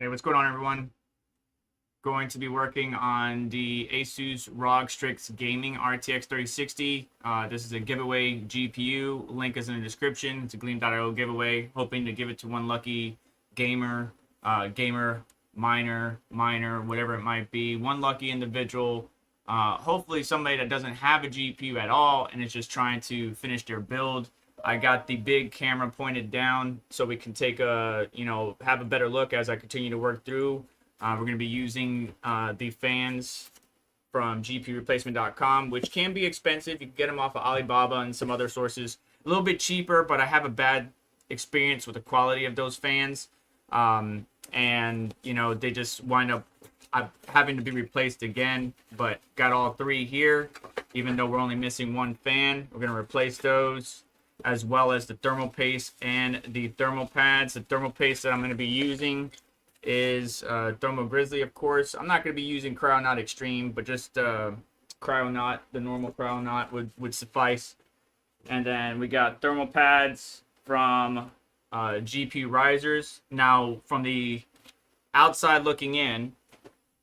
Hey, what's going on, everyone? Going to be working on the ASUS ROG Strix Gaming RTX 3060. This is a giveaway GPU. Link is in the description. It's a Gleam.io giveaway. Hoping to give it to one lucky gamer, miner, whatever it might be. One lucky individual. Hopefully somebody that doesn't have a GPU at all and is just trying to finish their build. I got the big camera pointed down so we can take a, have a better look as I continue to work through. We're going to be using the fans from GPUreplacement.com, which can be expensive. You can get them off of Alibaba and some other sources. A little bit cheaper, but I have a bad experience with the quality of those fans. And, they just wind up having to be replaced again, but got all three here. Even though we're only missing one fan, we're going to replace those, as well as the thermal paste and the thermal pads. The thermal paste that I'm going to be using is Thermal Grizzly, of course. I'm not going to be using Cryonaut Extreme, but just Cryonaut, the normal Cryonaut would suffice. And then we got thermal pads from GPUrisers. Now, from the outside looking in,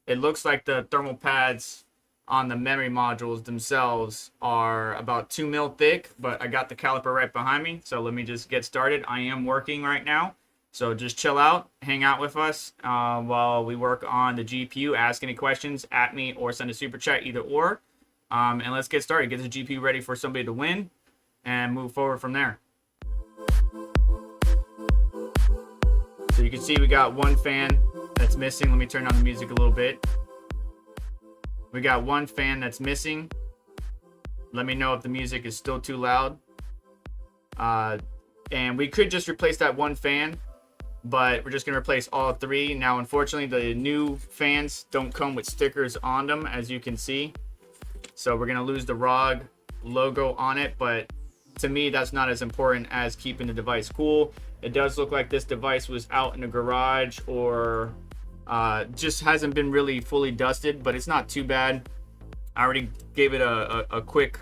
it looks like the thermal pads on the memory modules themselves are about 2 mil thick, but I got the caliper right behind me, so let me just get started. I am working right now, so just chill out, hang out with us while we work on the GPU. Ask any questions at me or send a super chat, either or, and let's get started. Get the GPU ready for somebody to win and move forward from there. So you can see we got one fan that's missing. Let me turn down the music a little bit. We got one fan that's missing. Let me know if the music is still too loud. And we could just replace that one fan, but we're just going to replace all three. Now, unfortunately, the new fans don't come with stickers on them, as you can see. So we're going to lose the ROG logo on it, but to me, that's not as important as keeping the device cool. It does look like this device was out in the garage or just hasn't been really fully dusted, but it's not too bad. I already gave it a quick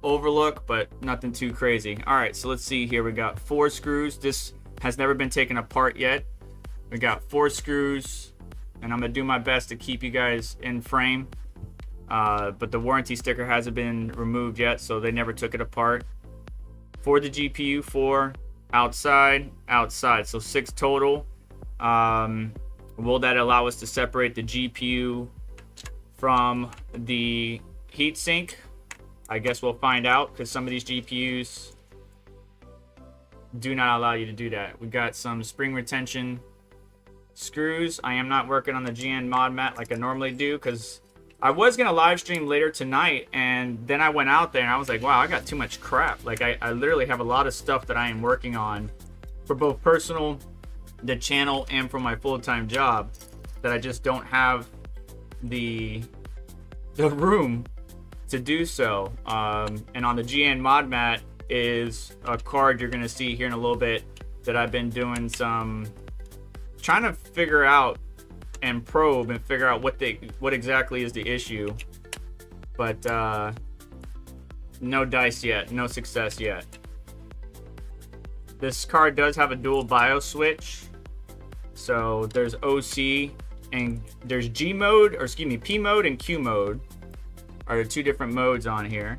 overlook, but nothing too crazy. All right, so let's see here. We got 4 screws. This has never been taken apart yet. We got 4 screws, and I'm gonna do my best to keep you guys in frame, but the warranty sticker hasn't been removed yet, so they never took it apart. For the GPU, 4 outside, so 6 total. Will that allow us to separate the GPU from the heatsink? I guess we'll find out, because some of these GPUs do not allow you to do that. We got some spring retention screws. I am not working on the GN mod mat like I normally do, because I was gonna live stream later tonight, and then I went out there and I was like, wow, I got too much crap. Like I literally have a lot of stuff that I am working on for both personal, the channel, and for my full-time job, that I just don't have the room to do so. And on the GN mod mat is a card you're gonna see here in a little bit that I've been doing some trying to figure out and probe and figure out what exactly is the issue, but no dice yet, no success yet. This card does have a dual BIOS switch, so there's OC and there's P mode and Q mode are the 2 different modes on here.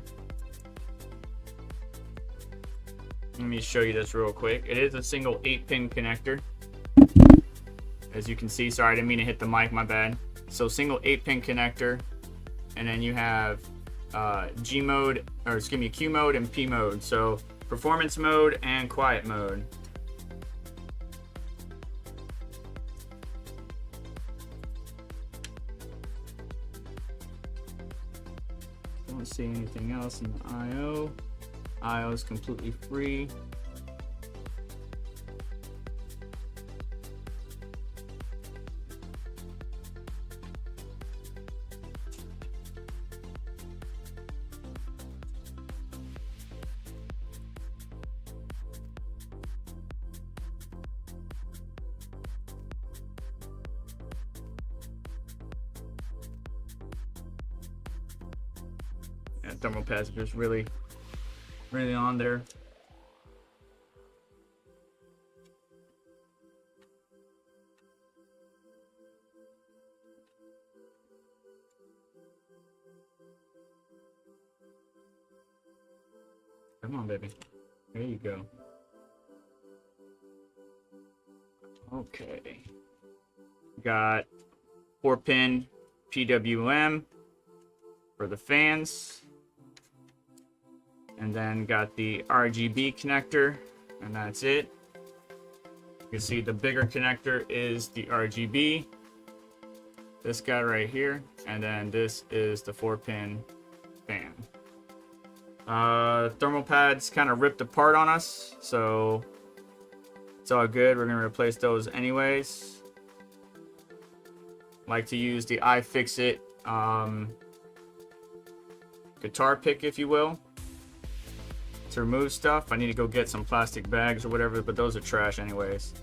Let me show you this real quick. It is a single 8-pin connector, as you can see. Sorry, I didn't mean to hit the mic, my bad. So single 8-pin connector, and then you have Q mode and P mode. So performance mode and quiet mode. Don't see anything else in the IO. IO is completely free. Yeah, thermal pads are just really on there. Come on, baby. There you go. Okay. Got 4-pin PWM for the fans. And then got the RGB connector, and that's it. You can see the bigger connector is the RGB. This guy right here, and then this is the 4-pin fan. Thermal pads kind of ripped apart on us, so it's all good. We're gonna replace those anyways. Like to use the iFixit guitar pick, if you will, to remove stuff. I need to go get some plastic bags or whatever, but those are trash anyways.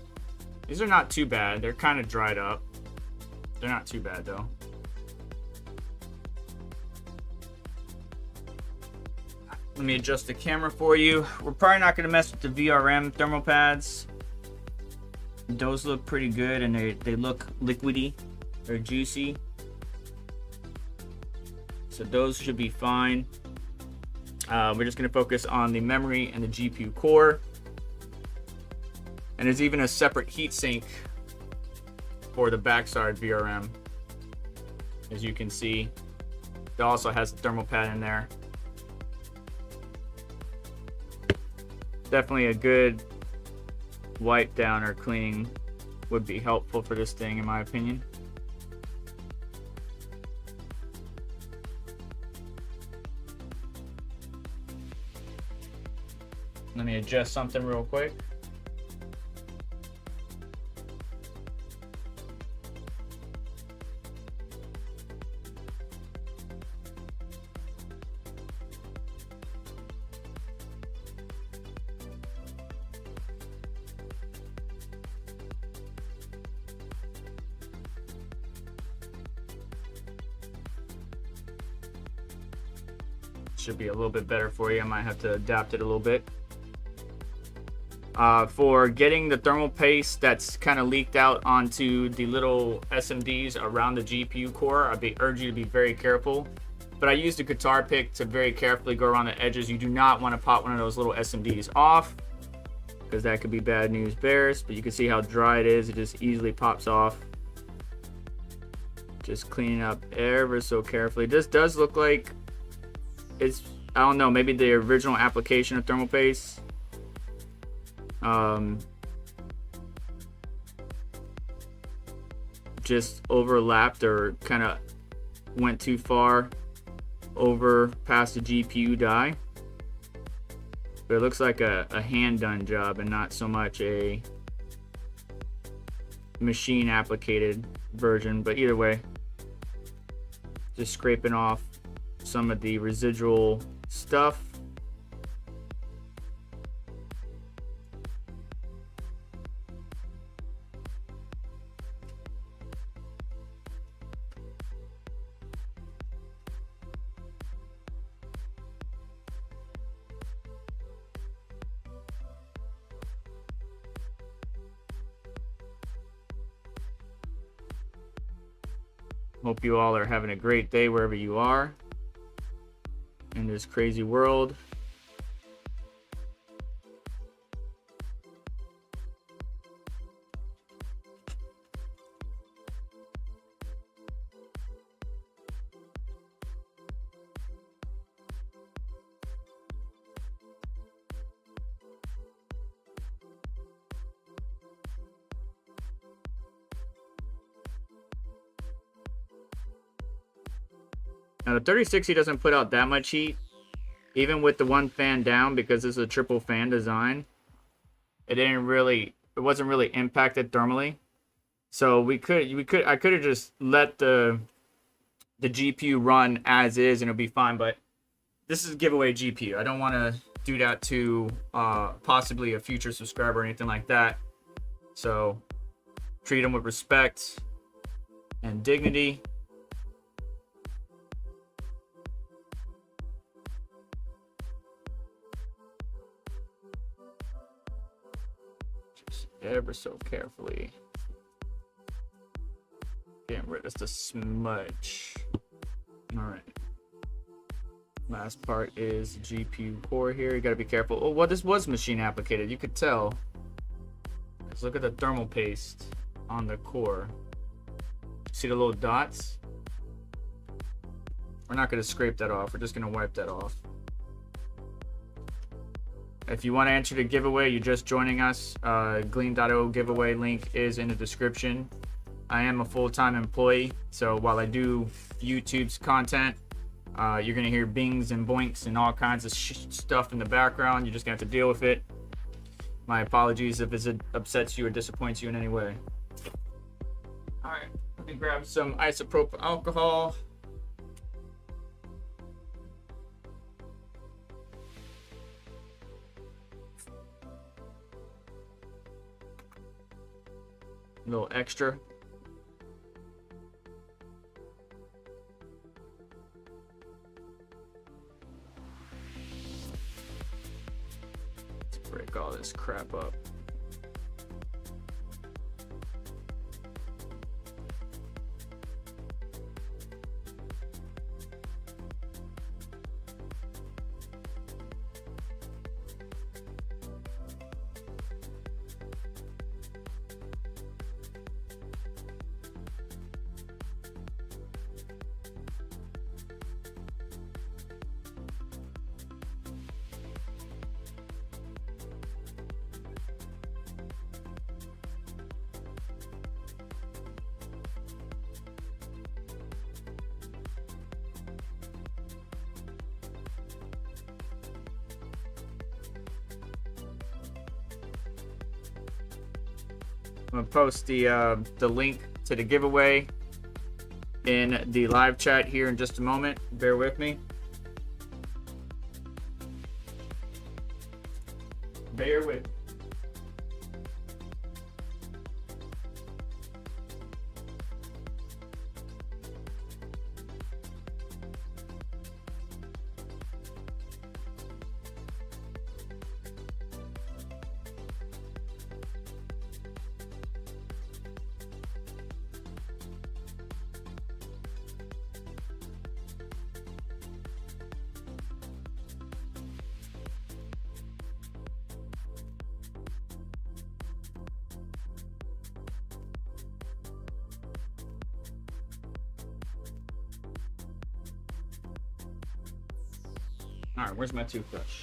These are not too bad. They're kind of dried up. They're not too bad though. Let me adjust the camera for you. We're probably not going to mess with the VRM thermal pads. Those look pretty good, and they look liquidy. They're juicy. So those should be fine. We're just going to focus on the memory and the GPU core. And there's even a separate heatsink for the backside VRM. As you can see, it also has the thermal pad in there. Definitely a good wipe down or cleaning would be helpful for this thing, in my opinion. Let me adjust something real quick. Should be a little bit better for you. I might have to adapt it a little bit. For getting the thermal paste that's kind of leaked out onto the little SMDs around the GPU core, I'd urge you to be very careful. But I used a guitar pick to very carefully go around the edges. You do not want to pop one of those little SMDs off, because that could be bad news bears. But you can see how dry it is. It just easily pops off. Just cleaning up ever so carefully. This does look like it's, I don't know, maybe the original application of thermal paste just overlapped or kind of went too far over past the GPU die. But it looks like a hand done job and not so much a machine applicated version. But either way, just scraping off some of the residual stuff. Hope you all are having a great day wherever you are in this crazy world. Now the 3060 doesn't put out that much heat, even with the one fan down, because this is a triple fan design. It wasn't really impacted thermally. So I could have just let the GPU run as is and it'll be fine. But this is a giveaway GPU. I don't want to do that to possibly a future subscriber or anything like that. So treat them with respect and dignity. Ever so carefully getting rid of the smudge. All right, Last part is GPU core here. You gotta be careful. Oh, well, this was machine applicated. You could tell. Let's look at the thermal paste on the core. See the little dots? We're not gonna scrape that off. We're just gonna wipe that off. If you want to enter the giveaway, you're just joining us. Gleam.io giveaway link is in the description. I am a full-time employee, so while I do YouTube's content, you're gonna hear bings and boinks and all kinds of stuff in the background. You're just gonna have to deal with it. My apologies if it upsets you or disappoints you in any way. All right, let me grab some isopropyl alcohol. A little extra. Let's break all this crap up. I'm gonna post the link to the giveaway in the live chat here in just a moment. Bear with me. Bear with me. All right, where's my toothbrush?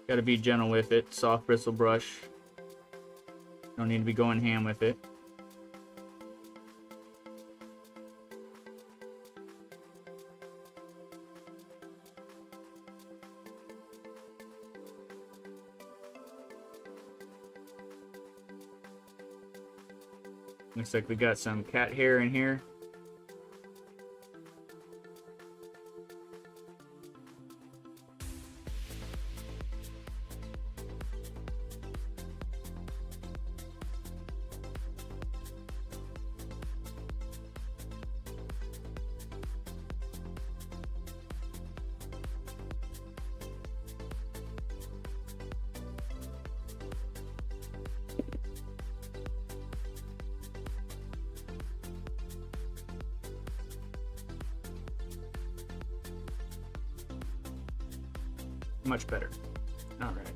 Gotta be gentle with it. Soft bristle brush. Don't need to be going ham with it. Looks like we got some cat hair in here. Much better. All right.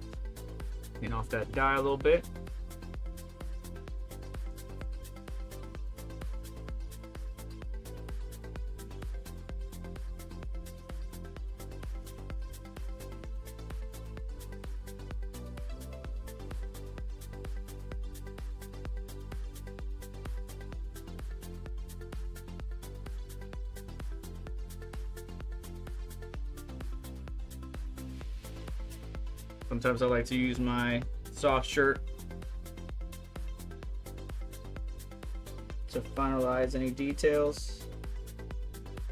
Clean off that dye a little bit. Sometimes I like to use my soft shirt to finalize any details.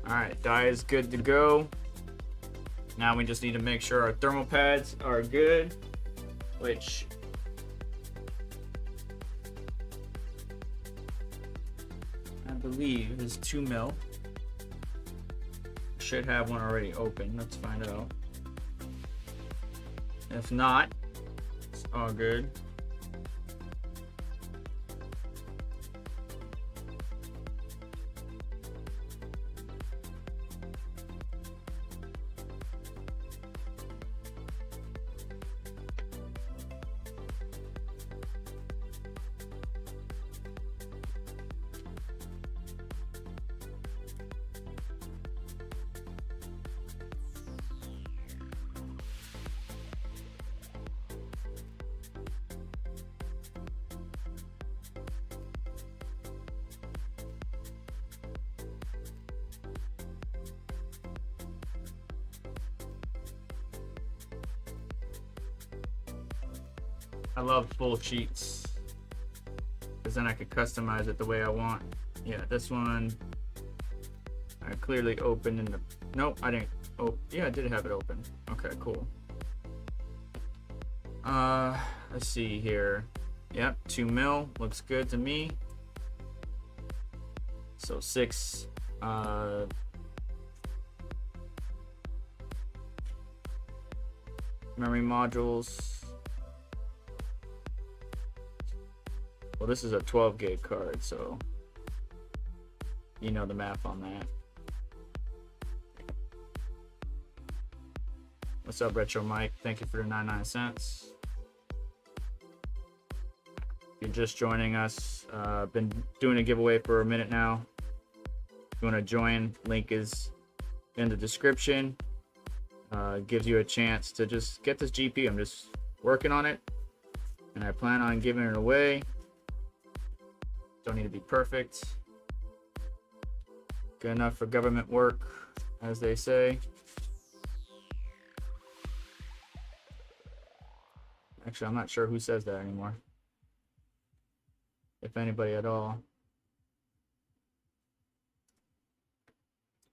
All right, dye is good to go. Now we just need to make sure our thermal pads are good, which I believe is 2 mil. Should have one already open. Let's find out. If not, it's all good. I love full sheets because then I could customize it the way I want. Yeah, this one I clearly opened in the, nope, I didn't. Oh, yeah, I did have it open. Okay, cool. Let's see here. Yep, 2 mil looks good to me. So 6 memory modules. Well, this is a 12 gig card, so you know the math on that. What's up, Retro Mike? Thank you for the 99 cents. If you're just joining us, been doing a giveaway for a minute now. If you want to join, link is in the description. Gives you a chance to just get this GPU. I'm just working on it, and I plan on giving it away. Don't need to be perfect. Good enough for government work, as they say. Actually, I'm not sure who says that anymore. If anybody at all.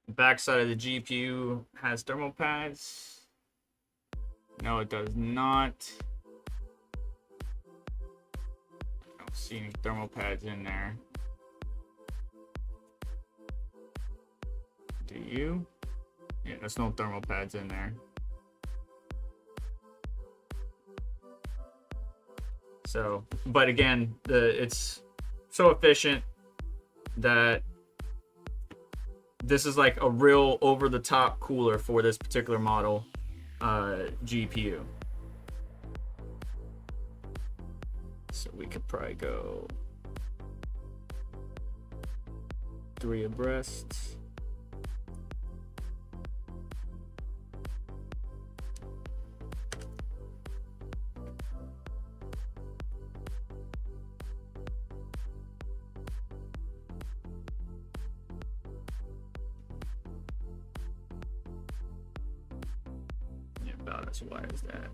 The back side of the GPU has thermal pads. No, it does not. See any thermal pads in there? Do you? Yeah, there's no thermal pads in there. So, but again, it's so efficient that this is like a real over-the-top cooler for this particular model GPU. So we could probably go 3 abreast. Yeah, about as wide as that.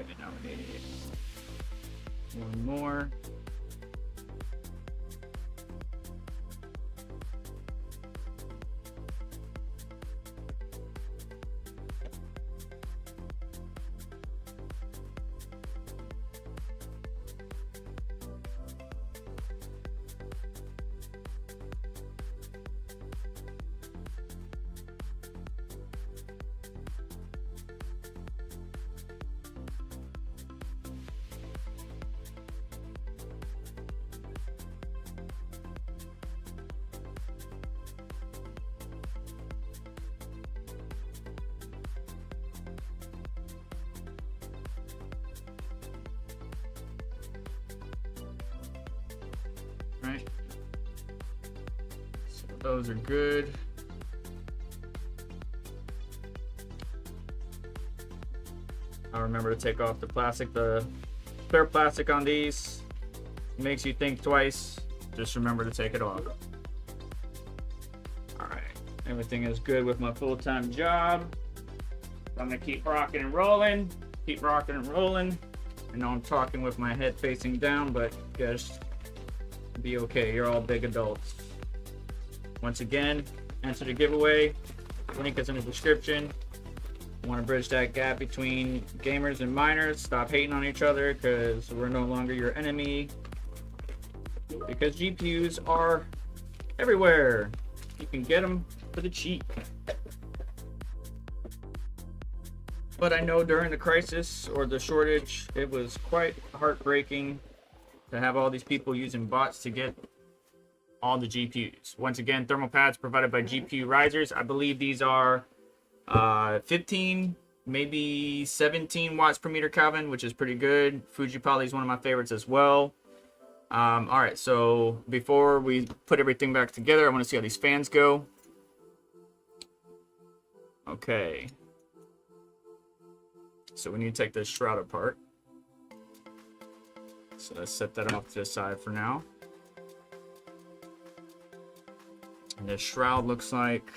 Okay, now we need one more. Right, so those are good. I'll remember to take off the plastic. The clear plastic on these makes you think twice. Just remember to take it off. All right, everything is good with my full-time job. I'm gonna keep rocking and rolling. Keep rocking and rolling. I know I'm talking with my head facing down, but guys, be okay. You're all big adults. Once again, enter the giveaway. Link is in the description. Want to bridge that gap between gamers and miners. Stop hating on each other because we're no longer your enemy. Because GPUs are everywhere. You can get them for the cheap. But I know during the crisis or the shortage, it was quite heartbreaking to have all these people using bots to get all the GPUs. Once again, thermal pads provided by GPUrisers. I believe these are 15, maybe 17 watts per meter Kelvin, which is pretty good. Fuji Poly is one of my favorites as well. All right, so before we put everything back together, I want to see how these fans go. Okay. So we need to take this shroud apart. So let's set that off to the side for now. And this shroud looks like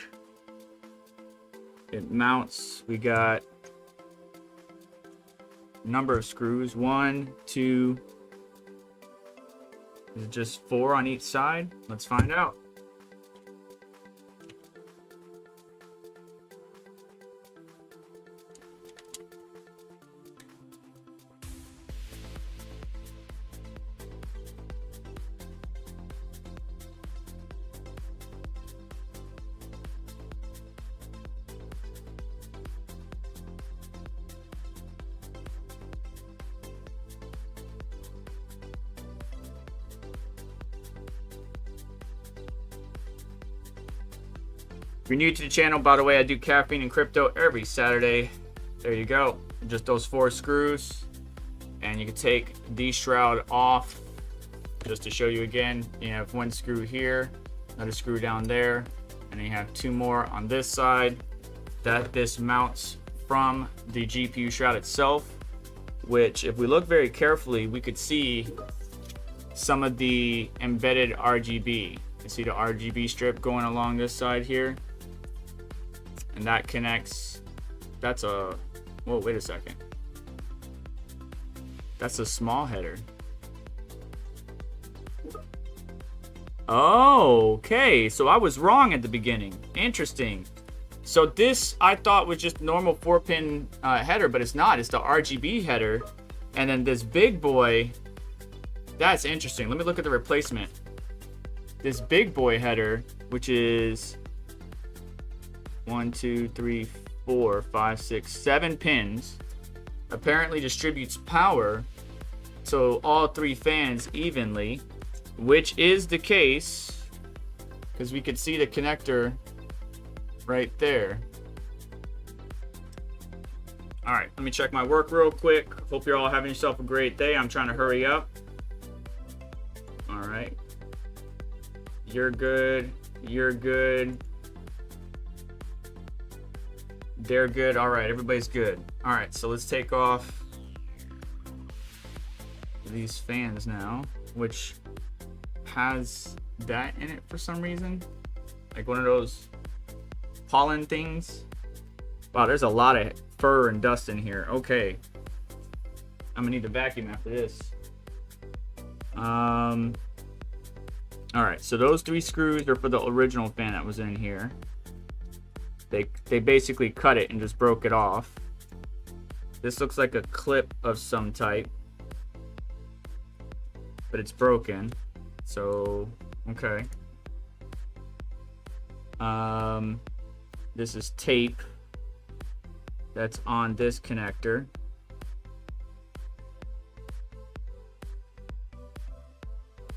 it mounts. We got number of screws. 1, 2. Is it just 4 on each side? Let's find out. If you're new to the channel, by the way, I do caffeine and crypto every Saturday. There you go. Just those 4 screws. And you can take the shroud off. Just to show you again, you have 1 screw here, another screw down there, and then you have 2 more on this side that this mounts from the GPU shroud itself, which if we look very carefully, we could see some of the embedded RGB. You can see the RGB strip going along this side here. And that connects, that's a, whoa, wait a second. That's a small header. Oh, okay, so I was wrong at the beginning. Interesting. So this, I thought was just normal 4-pin header, but it's not, it's the RGB header. And then this big boy, that's interesting. Let me look at the replacement. This big boy header, which is 1, 2, 3, 4, 5, 6, 7 pins, apparently distributes power to all 3 fans evenly, which is the case because we could see the connector right there. All right, let me check my work real quick. Hope you're all having yourself a great day. I'm trying to hurry up. All right. You're good. You're good. They're good. All right, everybody's good. All right, so let's take off these fans now, which has that in it for some reason. Like one of those pollen things. Wow, there's a lot of fur and dust in here. Okay. I'm gonna need to vacuum after this. All right, so those 3 screws are for the original fan that was in here. They basically cut it and just broke it off. This looks like a clip of some type, but it's broken. So, okay. This is tape that's on this connector.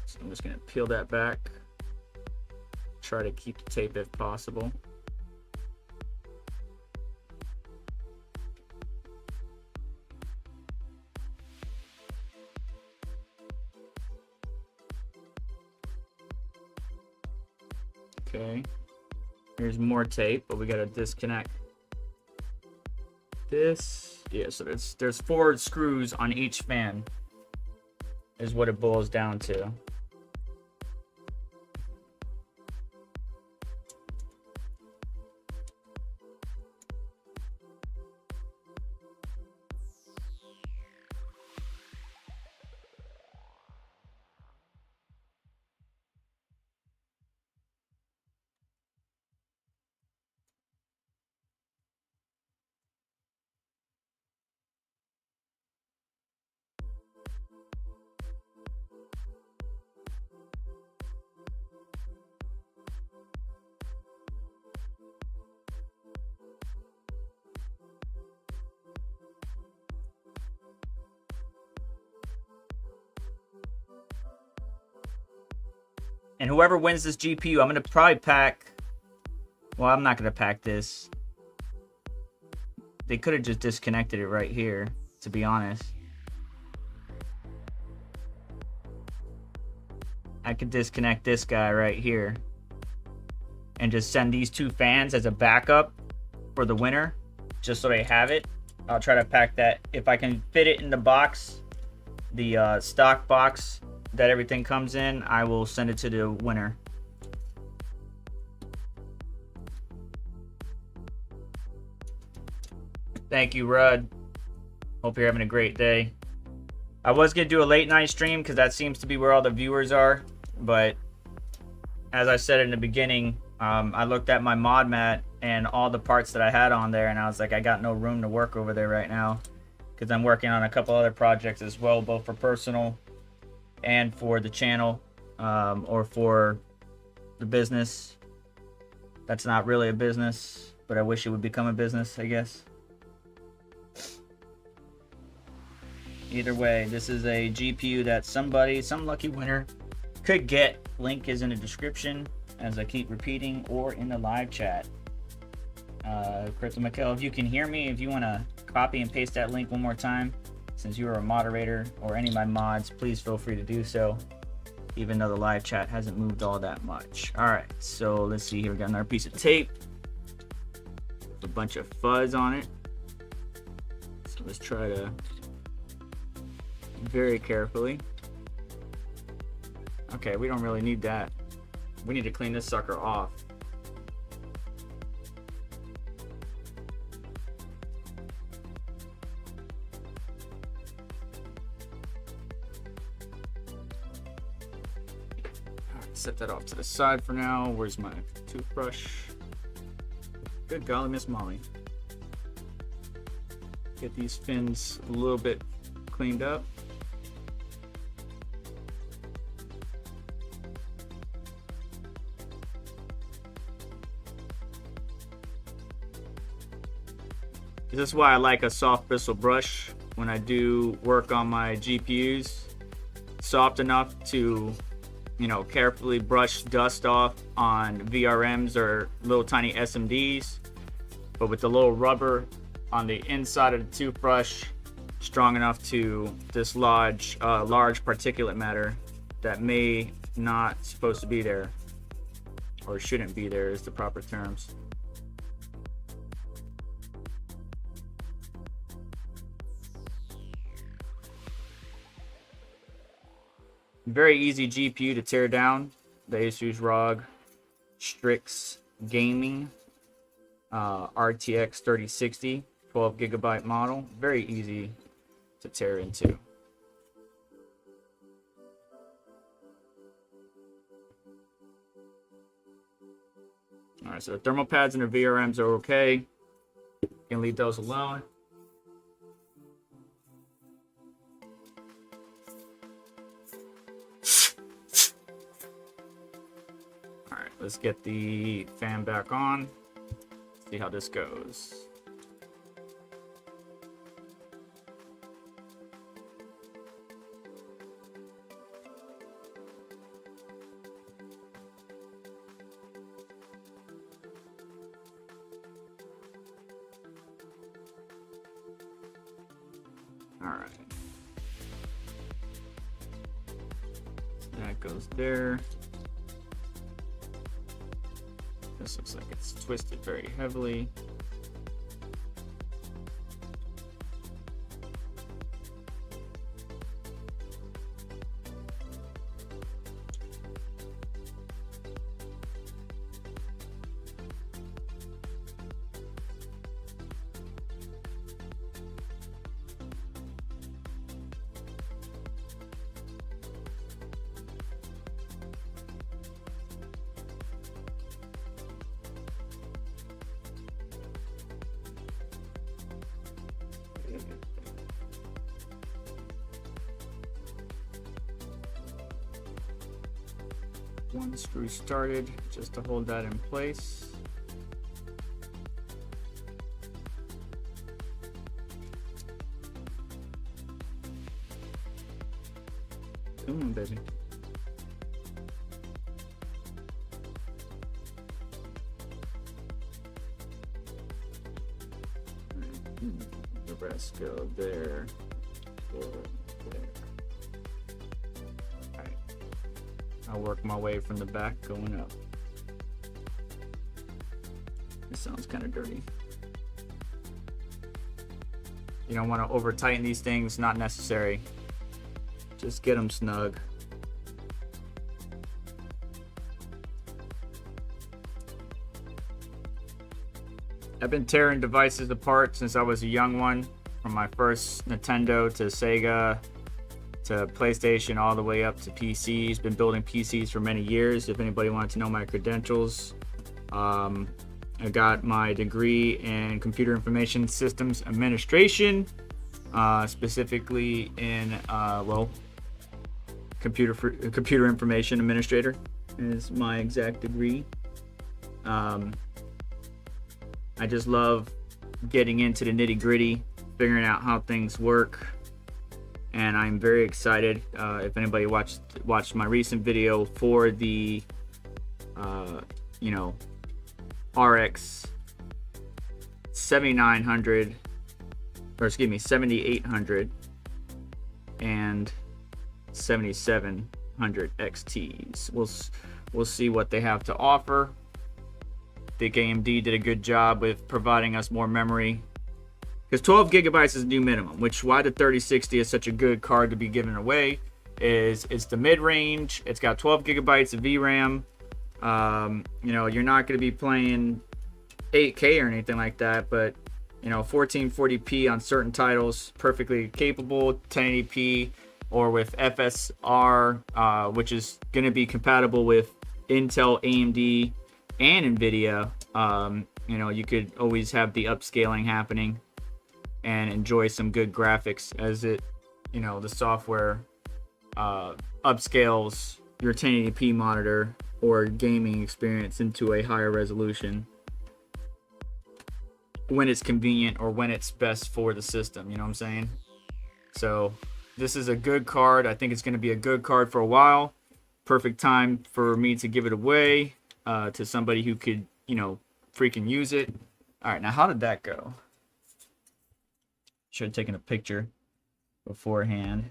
So I'm just gonna peel that back. Try to keep the tape if possible. Okay, here's more tape, but we gotta disconnect this. Yeah, so there's 4 screws on each fan, is what it boils down to. And whoever wins this GPU, I'm going to probably pack... Well, I'm not going to pack this. They could have just disconnected it right here, to be honest. I could disconnect this guy right here. And just send these 2 fans as a backup for the winner. Just so they have it. I'll try to pack that. If I can fit it in the box, the stock box that everything comes in, I will send it to the winner. Thank you, Rudd. Hope you're having a great day. I was going to do a late night stream because that seems to be where all the viewers are. But as I said in the beginning, I looked at my mod mat and all the parts that I had on there, and I was like, I got no room to work over there right now because I'm working on a couple other projects as well, both for personal and for the channel, or for the business. That's not really a business, but I wish it would become a business, I guess. Either way, this is a GPU that somebody, some lucky winner, could get. Link is in the description, as I keep repeating, or in the live chat. Crypto Mikkel, if you can hear me, if you want to copy and paste that link one more time, since you are a moderator, or any of my mods, please feel free to do so, even though the live chat hasn't moved all that much. Alright, so let's see here. We got another piece of tape, a bunch of fuzz on it. So let's try to very carefully. Okay, we don't really need that. We need to clean this sucker off. Set that off to the side for now. Where's my toothbrush? Good golly, Miss Molly. Get these fins a little bit cleaned up. This is why I like a soft bristle brush when I do work on my GPUs. Soft enough to, you know, carefully brush dust off on VRMs or little tiny SMDs, but with the little rubber on the inside of the toothbrush, strong enough to dislodge large particulate matter that may not supposed to be there, or shouldn't be there is the proper terms. Very easy GPU to tear down. The ASUS ROG Strix Gaming RTX 3060 12GB model. Very easy to tear into. Alright, so the thermal pads and the VRMs are okay. You can leave those alone. Let's get the fan back on. See how this goes. All right. So that goes there. This looks like it's twisted very heavily. one screw started just to hold that in place. Come on, baby. The rest go there. Or there. Alright. I'll work my way from the back going up. This sounds kind of dirty. You don't want to over tighten these things, not necessary. Just get them snug. I've been tearing devices apart since I was a young one, from my first Nintendo to Sega to PlayStation all the way up to PCs. Been building PCs for many years. If anybody wanted to know my credentials, I got my degree in Computer Information Systems Administration, specifically in Computer Information Administrator is my exact degree. I just love getting into the nitty-gritty, figuring out how things work, and I'm very excited. If anybody watched my recent video for the RX 7900, or excuse me, 7800 and 7700 XTs. We'll see what they have to offer. I think AMD did a good job with providing us more memory, because 12 gigabytes is the new minimum, which why the 3060 is such a good card to be given away is it's the mid-range. It's got 12 gigabytes of VRAM. You're not going to be playing 8K or anything like that, but 1440p on certain titles, perfectly capable. 1080p or with FSR, which is going to be compatible with Intel, AMD, and Nvidia. You could always have the upscaling happening and enjoy some good graphics as it, the software upscales your 1080p monitor or gaming experience into a higher resolution when it's convenient or when it's best for the system. You know what I'm saying? So this is a good card. I think it's going to be a good card for a while. Perfect time for me to give it away to somebody who could, freaking use it. All right, now how did that go? Should have taken a picture beforehand.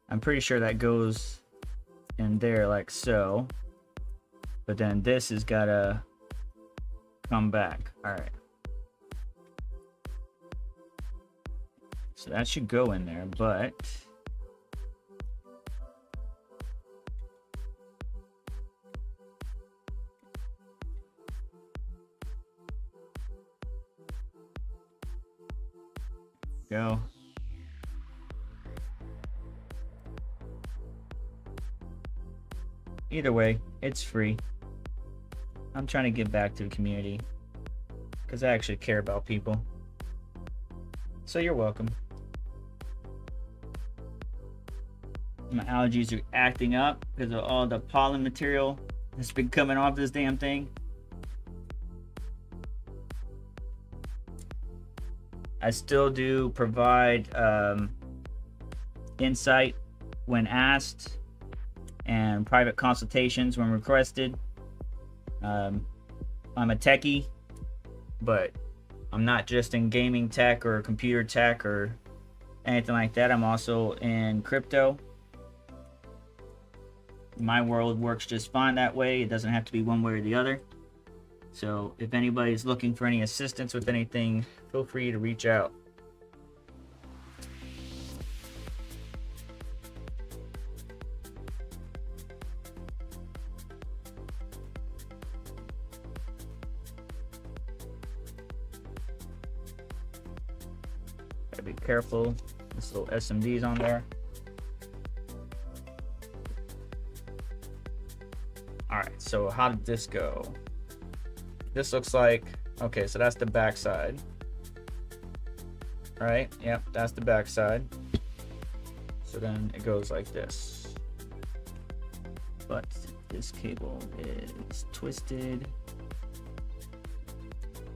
I'm pretty sure that goes in there like so. But then this has got to come back. All right. So that should go in there, but go. Either way, it's free. I'm trying to give back to the community because I actually care about people. So you're welcome. My allergies are acting up because of all the pollen material that's been coming off this damn thing. I still do provide insight when asked and private consultations when requested. I'm a techie, but I'm not just in gaming tech or computer tech or anything like that. I'm also in crypto. My world works just fine that way. It doesn't have to be one way or the other. So if anybody's looking for any assistance with anything, feel free to reach out. Gotta be careful. This little SMD's on there. Alright, so how did this go? This looks like, okay, so that's the back side. Right? Yep, that's the back side. So then it goes like this. But This cable is twisted.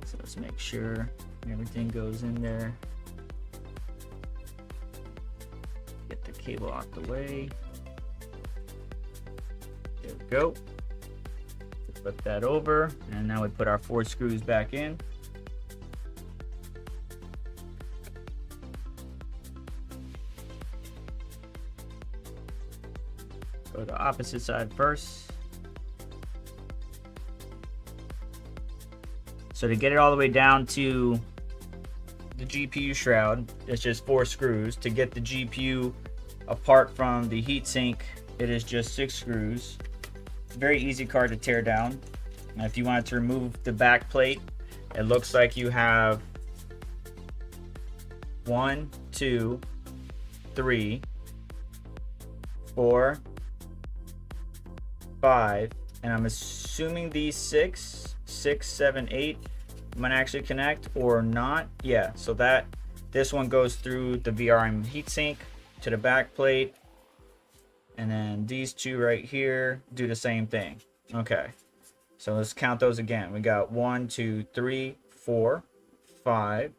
So let's make sure everything goes in there. Get the cable out the way. There we go. Flip that over, and now we put our 4 screws back in. Go to the opposite side first. So to get it all the way down to the GPU shroud, it's just 4 screws. To get the GPU apart from the heatsink, it is just 6 screws. Very easy card to tear down. Now, if you wanted to remove the back plate, it looks like you have 1, 2, 3, 4, 5, and I'm assuming these 6, 7, 8 might actually connect or not. Yeah, so that this one goes through the VRM heatsink to the back plate, and then these 2 right here do the same thing. Okay, so let's count those again. We got 1, 2, 3, 4, 5,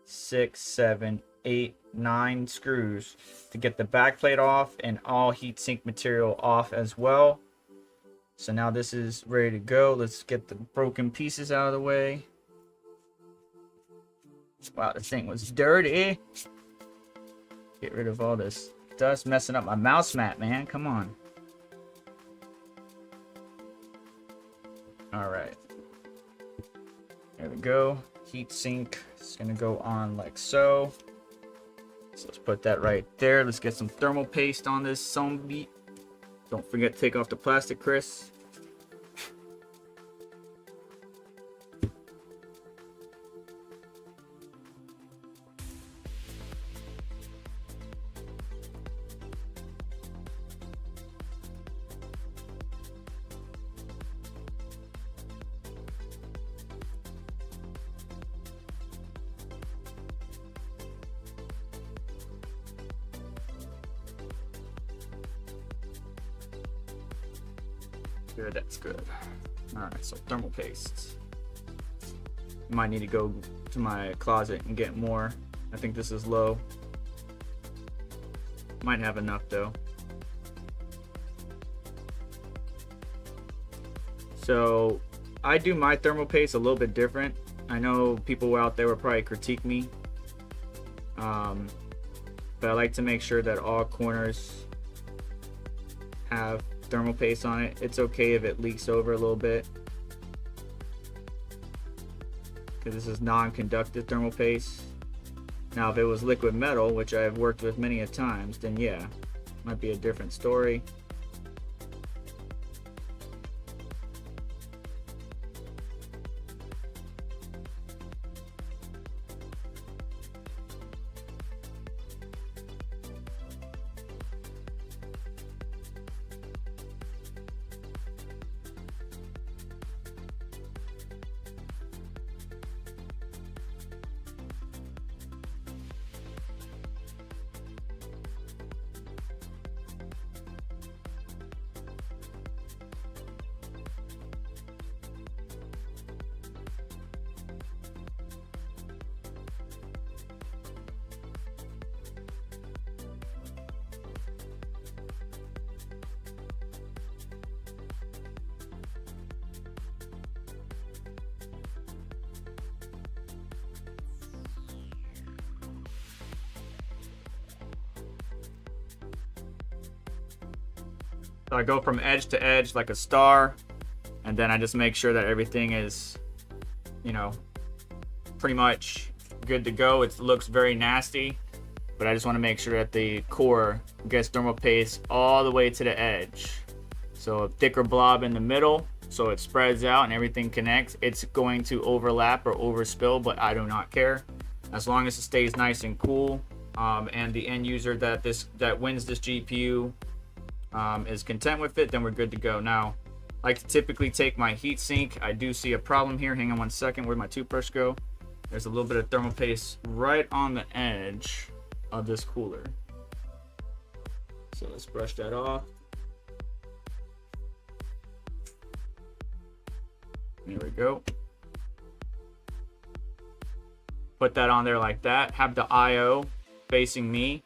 6, 7, 8, 9 screws to get the back plate off and all heatsink material off as well. So now this is ready to go. Let's get the broken pieces out of the way. Wow, this thing was dirty. Get rid of all this dust messing up my mouse mat, man. Come on. All right. There we go. Heatsink is gonna go on like so. So let's put that right there. Let's get some thermal paste on this zombie. Don't forget to take off the plastic, Chris. Good, that's good. All right, so thermal paste. Might need to go to my closet and get more. I think this is low. Might have enough though. So I do my thermal paste a little bit different. I know people out there will probably critique me, but I like to make sure that all corners have thermal paste on it. It's okay if it leaks over a little bit, because this is non-conductive thermal paste. Now if it was liquid metal, which I've worked with many a times, then yeah, might be a different story. So I go from edge to edge like a star, and then I just make sure that everything is, you know, pretty much good to go. It looks very nasty, but I just want to make sure that the core gets thermal paste all the way to the edge. So a thicker blob in the middle, so it spreads out and everything connects. It's going to overlap or overspill, but I do not care, as long as it stays nice and cool, and the end user that wins this GPU is content with it, then we're good to go. Now, I like to typically take my heatsink. I do see a problem here. Hang on one second. Where'd my toothbrush go? There's a little bit of thermal paste right on the edge of this cooler. So let's brush that off. There we go. Put that on there like that. Have the IO facing me,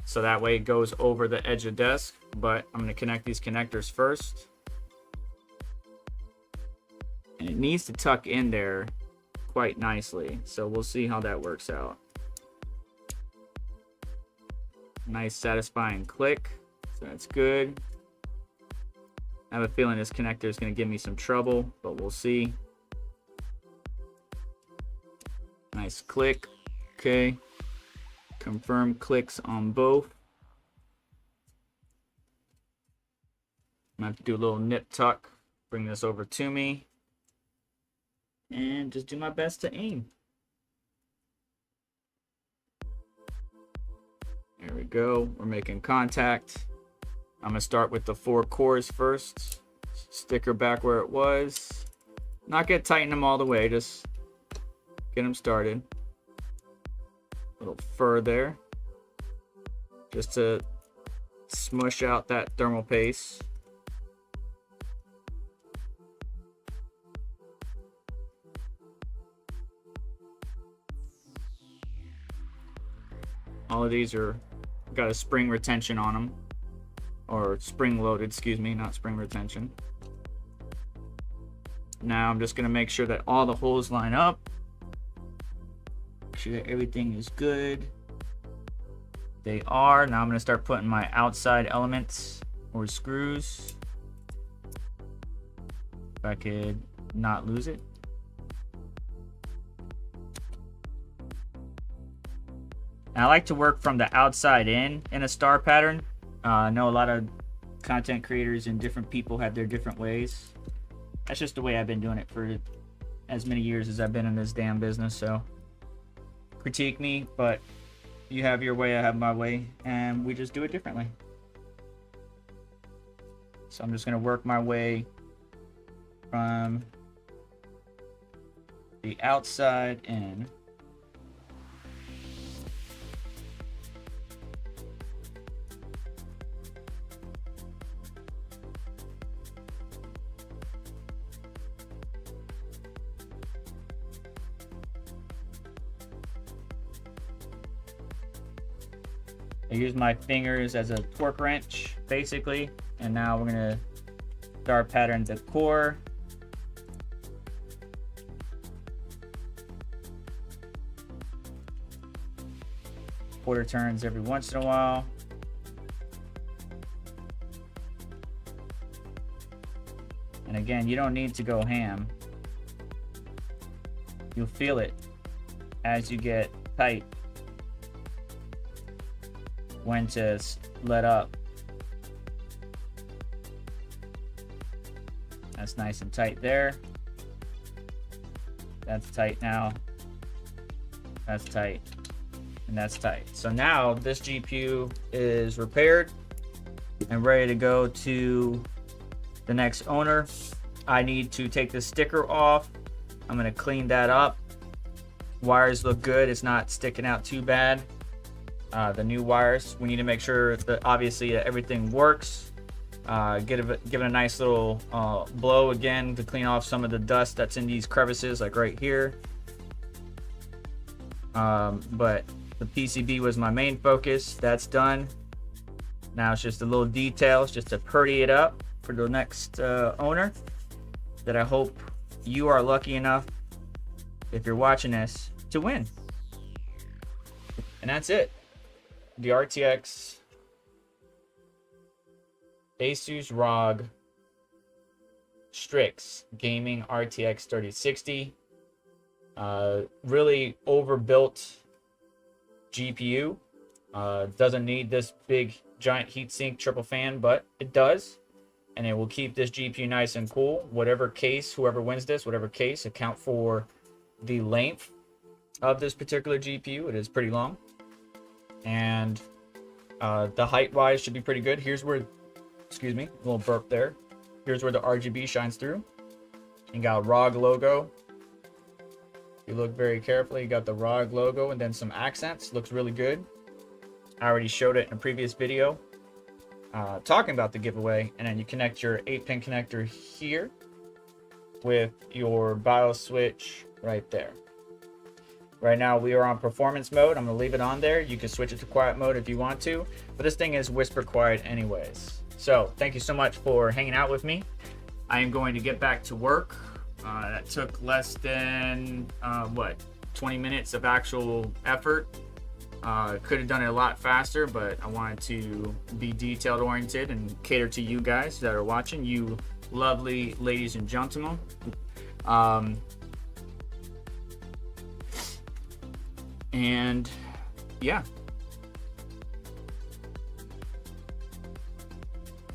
so that way it goes over the edge of the desk. But I'm going to connect these connectors first. And it needs to tuck in there quite nicely. So we'll see how that works out. Nice satisfying click. So that's good. I have a feeling this connector is going to give me some trouble, but we'll see. Nice click. Okay. Confirm clicks on both. I'm going to have to do a little nip tuck. Bring this over to me. And just do my best to aim. There we go. We're making contact. I'm going to start with the 4 cores first. Stick her back where it was. Not gonna tighten them all the way, just get them started. A little fur there. Just to smush out that thermal paste. All of these are got a spring retention on them. Or spring loaded, excuse me, not spring retention. Now I'm just going to make sure that all the holes line up. Make sure that everything is good. They are. Now I'm going to start putting my outside elements or screws. If I could not lose it. And I like to work from the outside in a star pattern. I know a lot of content creators and different people have their different ways. That's just the way I've been doing it for as many years as I've been in this damn business. So critique me, but you have your way, I have my way, and we just do it differently. So I'm just going to work my way from the outside in. I use my fingers as a torque wrench, basically, and now we're gonna start pattern the core. Quarter turns every once in a while. And again, you don't need to go ham. You'll feel it as you get tight. When to let up. That's nice and tight there. That's tight now. That's tight. And that's tight. So now this GPU is repaired and ready to go to the next owner. I need to take the sticker off. I'm going to clean that up. Wires look good. It's not sticking out too bad. The new wires, we need to make sure that obviously everything works. Give it a nice little blow again to clean off some of the dust that's in these crevices, like right here. But the PCB was my main focus. That's done. Now it's just a little details just to pretty it up for the next owner that I hope you are lucky enough, if you're watching this, to win. And that's it. The RTX ASUS ROG Strix Gaming RTX 3060. Really overbuilt GPU. Doesn't need this big giant heatsink triple fan, but it does. And it will keep this GPU nice and cool. Whatever case, whoever wins this, whatever case, account for the length of this particular GPU. It is pretty long. And the height wise should be pretty good. Here's where, excuse me, a little burp there. Here's where the RGB shines through. You got a ROG logo. If you look very carefully, you got the ROG logo and then some accents. Looks really good. I already showed it in a previous video talking about the giveaway. And then you connect your 8-pin connector here with your BIOS switch right there. Right now we are on performance mode. I'm gonna leave it on there. You can switch it to quiet mode if you want to, but this thing is whisper quiet anyways. So thank you so much for hanging out with me. I am going to get back to work. That took less than 20 minutes of actual effort. Could have done it a lot faster, but I wanted to be detailed oriented and cater to you guys that are watching, you lovely ladies and gentlemen. And yeah,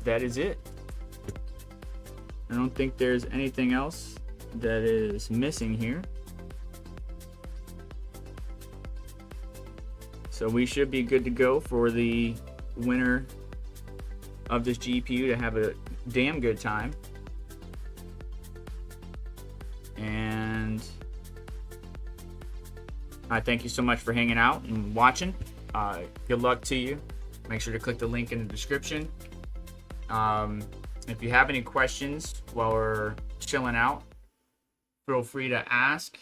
that is it. I don't think there's anything else that is missing here. So we should be good to go for the winner of this GPU to have a damn good time. And I thank you so much for hanging out and watching. Good luck to you. Make sure to click the link in the description. If you have any questions while we're chilling out, feel free to ask.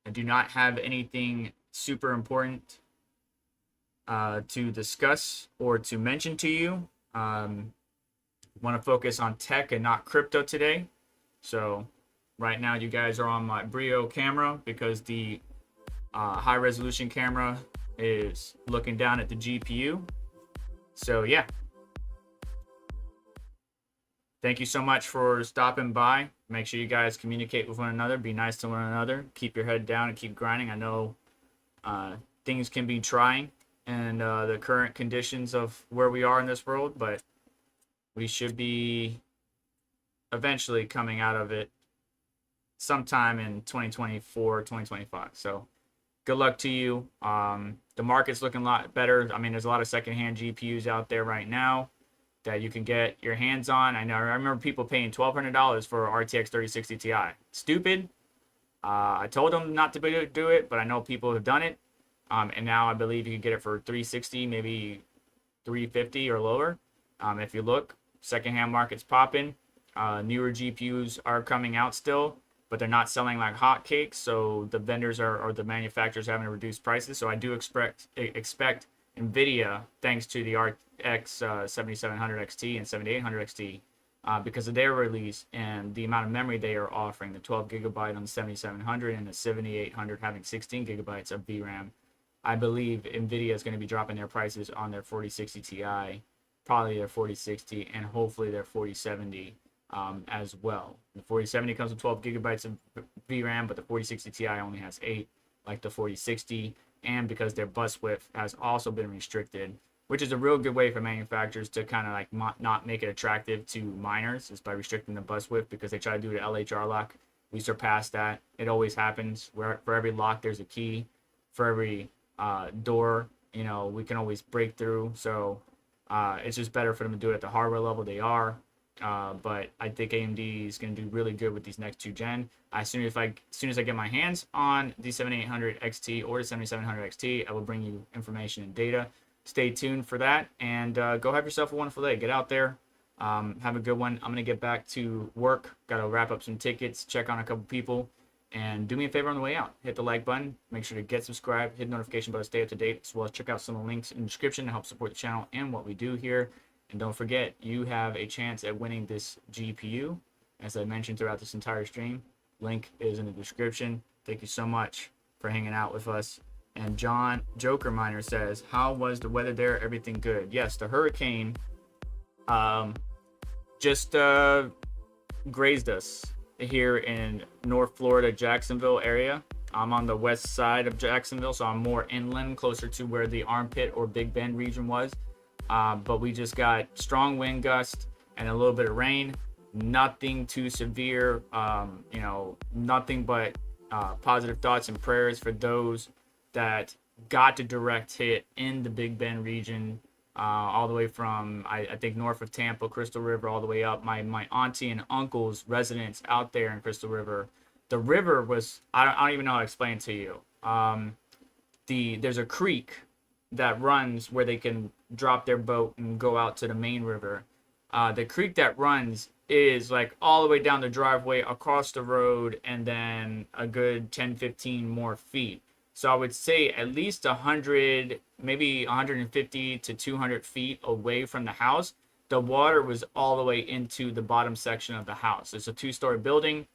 I do not have anything super important to discuss or to mention to you. Want to focus on tech and not crypto today. So right now you guys are on my Brio camera because the high resolution camera is looking down at the GPU. So yeah, thank you so much for stopping by. Make sure you guys communicate with one another, be nice to one another, keep your head down and keep grinding. I know things can be trying and the current conditions of where we are in this world, but we should be eventually coming out of it sometime in 2024, 2025. So good luck to you. The market's looking a lot better. I mean, there's a lot of secondhand GPUs out there right now that you can get your hands on. I remember people paying $1,200 for RTX 3060 Ti. Stupid. I told them not to do it, but I know people have done it. And now I believe you can get it for $360, maybe $350 or lower. If you look, secondhand market's popping. Newer GPUs are coming out still, but they're not selling like hotcakes. So the vendors or the manufacturers having to reduce prices. So I do expect Nvidia, thanks to the RX 7700 XT and 7800 XT, because of their release and the amount of memory they are offering, the 12 gigabyte on the 7700 and the 7800 having 16 gigabytes of VRAM. I believe Nvidia is going to be dropping their prices on their 4060 Ti, probably their 4060, and hopefully their 4070 as well. The 4070 comes with 12 gigabytes of VRAM, but the 4060 Ti only has 8, like the 4060. And because their bus width has also been restricted, which is a real good way for manufacturers to kind of like not make it attractive to miners, is by restricting the bus width, because they try to do the LHR lock. We surpassed that. It always happens. Where for every lock there's a key. For every door, you know, we can always break through. So it's just better for them to do it at the hardware level they are. But I think AMD is going to do really good with these next 2 gen. As soon as I get my hands on the 7800 XT or the 7700 XT, I will bring you information and data. Stay tuned for that, and go have yourself a wonderful day. Get out there, have a good one. I'm gonna get back to work. Got to wrap up some tickets, check on a couple people, and do me a favor on the way out. Hit the like button. Make sure to get subscribed. Hit the notification bell to stay up to date, as well as check out some of the links in the description to help support the channel and what we do here. And don't forget, you have a chance at winning this GPU, as I mentioned throughout this entire stream. Link is in the description. Thank you so much for hanging out with us. And John Joker Miner says, how was the weather there? Everything good? Yes, the hurricane just grazed us here in North Florida, Jacksonville area. I'm on the west side of Jacksonville, so I'm more inland, closer to where the Armpit or Big Bend region was. But we just got strong wind gust and a little bit of rain. Nothing too severe, you know, nothing but positive thoughts and prayers for those that got to direct hit in the Big Bend region, all the way from, I think, north of Tampa, Crystal River, all the way up. My auntie and uncle's residence out there in Crystal River. The river was, I don't even know how to explain it to you. There's a creek that runs where they can drop their boat and go out to the main river. The creek that runs is like all the way down the driveway, across the road, and then a good 10-15 more feet. So I would say at least 100, maybe 150 to 200 feet away from the house, the water was all the way into the bottom section of the house. It's a 2-story building.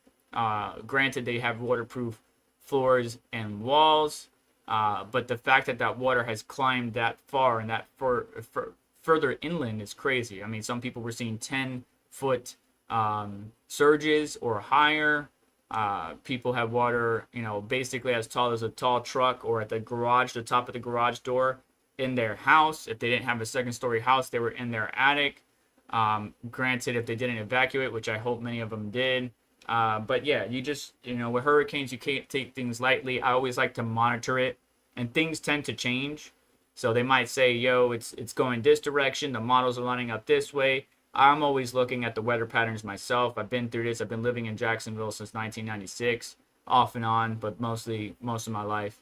Granted, they have waterproof floors and walls, but the fact that that water has climbed that far and that further inland is crazy. I mean, some people were seeing 10-foot surges or higher. People have water, basically as tall as a tall truck, or at the garage, the top of the garage door in their house. If they didn't have a 2nd-story house, they were in their attic. Granted, if they didn't evacuate, which I hope many of them did. But yeah, you just, with hurricanes, you can't take things lightly. I always like to monitor it, and things tend to change. So they might say, yo, it's going this direction. The models are lining up this way. I'm always looking at the weather patterns myself. I've been through this. I've been living in Jacksonville since 1996, off and on, but most of my life.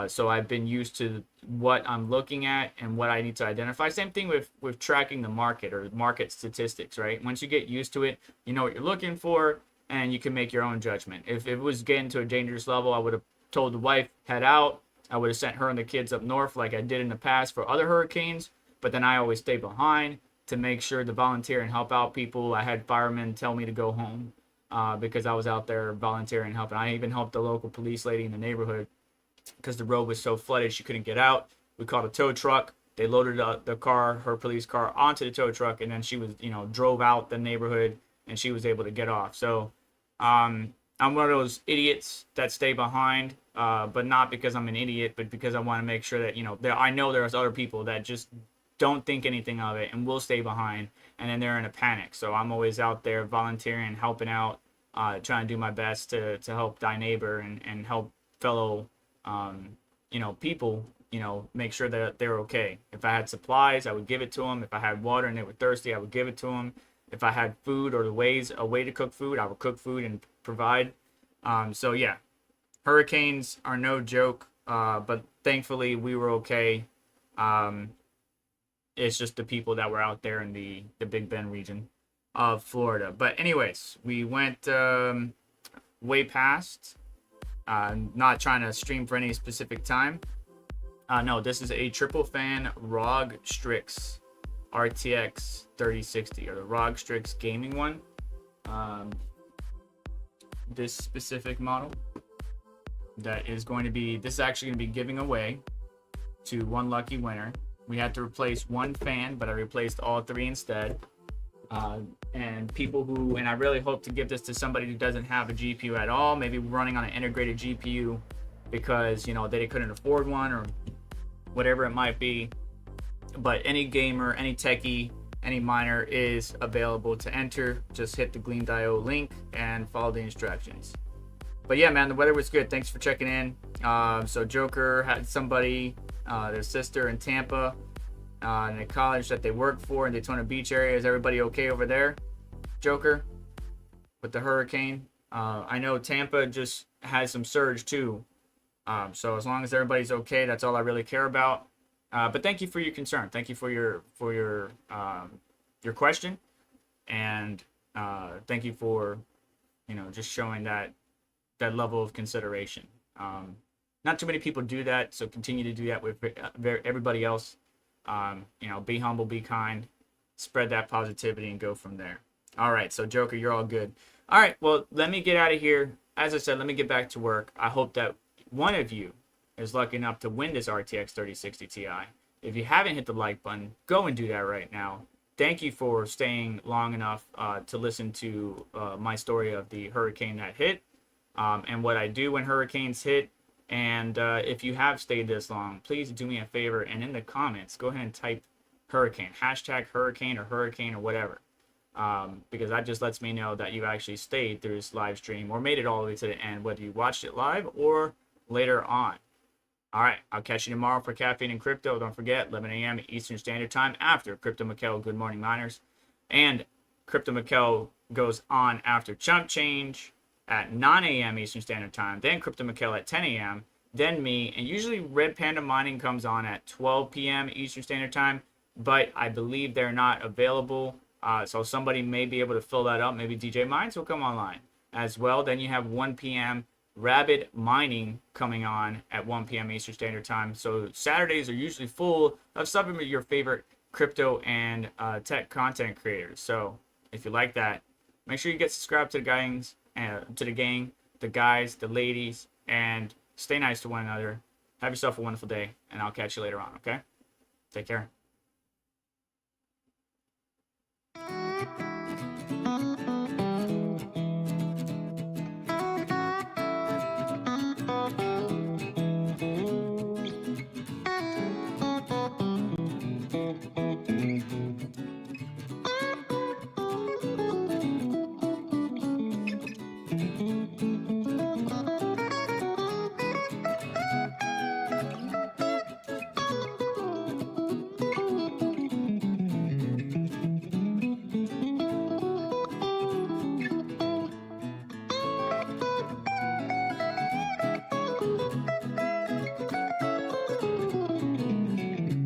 So I've been used to what I'm looking at and what I need to identify. Same thing with tracking the market or market statistics, right? Once you get used to it, you know what you're looking for, and you can make your own judgment. If it was getting to a dangerous level, I would have told the wife, head out. I would have sent her and the kids up north like I did in the past for other hurricanes, but then I always stay behind to make sure to volunteer and help out people. I had firemen tell me to go home because I was out there volunteering and helping. I even helped the local police lady in the neighborhood because the road was so flooded she couldn't get out. We called a tow truck. They loaded the car, her police car, onto the tow truck, and then she was, drove out the neighborhood, and she was able to get off. So I'm one of those idiots that stay behind, but not because I'm an idiot, but because I want to make sure that, I know there's other people that just don't think anything of it and will stay behind, and then they're in a panic. So I'm always out there volunteering, helping out, trying to do my best to help thy neighbor and help fellow, people, make sure that they're okay. If I had supplies, I would give it to them. If I had water and they were thirsty, I would give it to them. If I had food or a way to cook food, I would cook food and provide. So yeah, hurricanes are no joke, but thankfully we were okay. It's just the people that were out there in the Big Bend region of Florida. But anyways, we went way past. Not trying to stream for any specific time. No, this is a triple fan ROG Strix RTX 3060, or the ROG Strix gaming one. This specific model that is going to be, this is actually going to be giving away to one lucky winner. We had to replace one fan, but I replaced all 3 instead. And people who, and I really hope to give this to somebody who doesn't have a GPU at all, maybe running on an integrated GPU because, they couldn't afford one or whatever it might be. But any gamer, any techie, any miner is available to enter. Just hit the Gleam.io link and follow the instructions. But yeah, man, the weather was good. Thanks for checking in. So Joker had somebody, their sister in Tampa, in a college that they work for in Daytona Beach area. Is everybody okay over there, Joker, with the hurricane? I know Tampa just had some surge too. So as long as everybody's okay, that's all I really care about. But thank you for your concern. Thank you for your question, and thank you for just showing that level of consideration. Not too many people do that, so continue to do that with everybody else. Be humble, be kind, spread that positivity, and go from there. All right, so Joker, you're all good. All right, well, let me get out of here. As I said, let me get back to work. I hope that one of you is lucky enough to win this RTX 3060 Ti. If you haven't hit the like button, go and do that right now. Thank you for staying long enough to listen to my story of the hurricane that hit and what I do when hurricanes hit. And if you have stayed this long, please do me a favor and in the comments, go ahead and type hurricane, hashtag hurricane or whatever. Because that just lets me know that you actually stayed through this live stream or made it all the way to the end, whether you watched it live or later on. All right, I'll catch you tomorrow for Caffeine and Crypto. Don't forget, 11 a.m. Eastern Standard Time after Crypto Mikkel Good Morning Miners. And Crypto Mikkel goes on after Chump Change at 9 a.m. Eastern Standard Time. Then Crypto Mikkel at 10 a.m. Then me. And usually Red Panda Mining comes on at 12 p.m. Eastern Standard Time. But I believe they're not available. So somebody may be able to fill that up. Maybe DJ Mines will come online as well. Then you have 1 p.m. Rabbit Mining coming on at 1 p.m. Eastern Standard Time. So Saturdays are usually full of some of your favorite crypto and tech content creators. So if you like that, make sure you get subscribed to the gang, the guys, the ladies, and stay nice to one another. Have yourself a wonderful day, and I'll catch you later on, okay? Take care.